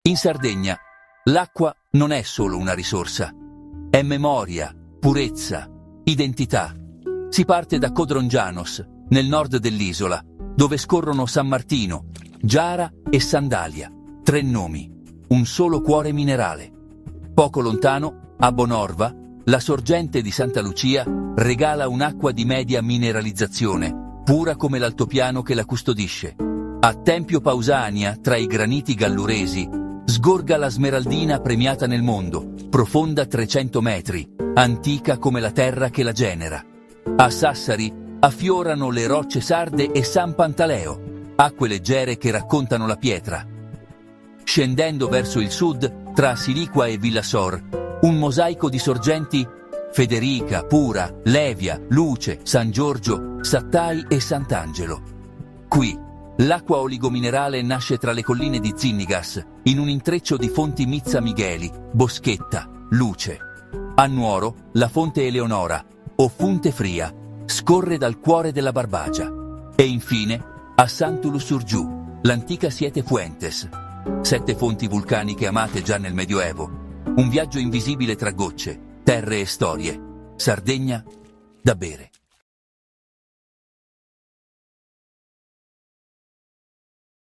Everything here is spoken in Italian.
In Sardegna, l'acqua non è solo una risorsa. È memoria, purezza, identità. Si parte da Codrongianos, nel nord dell'isola, dove scorrono San Martino, Giara e Sandalia. 3 nomi, un solo cuore minerale. Poco lontano, a Bonorva, la sorgente di Santa Lucia regala un'acqua di media mineralizzazione, pura come l'altopiano che la custodisce. A Tempio Pausania, tra i graniti galluresi, sgorga la smeraldina premiata nel mondo, profonda 300 metri, antica come la terra che la genera. A Sassari affiorano le rocce sarde e San Pantaleo, acque leggere che raccontano la pietra. Scendendo verso il sud, tra Siliqua e Villasor, un mosaico di sorgenti: Federica, Pura, Levia, Luce, San Giorgio, Sattai e Sant'Angelo. Qui, l'acqua oligominerale nasce tra le colline di Zinnigas, in un intreccio di fonti Mizza Migheli, Boschetta, Luce. A Nuoro, la fonte Eleonora, o Funte Fria, scorre dal cuore della Barbagia. E infine, a Sant'Ulu-sur-Giù, l'antica Siete Fuentes. 7 fonti vulcaniche amate già nel Medioevo. Un viaggio invisibile tra gocce, terre e storie. Sardegna da bere.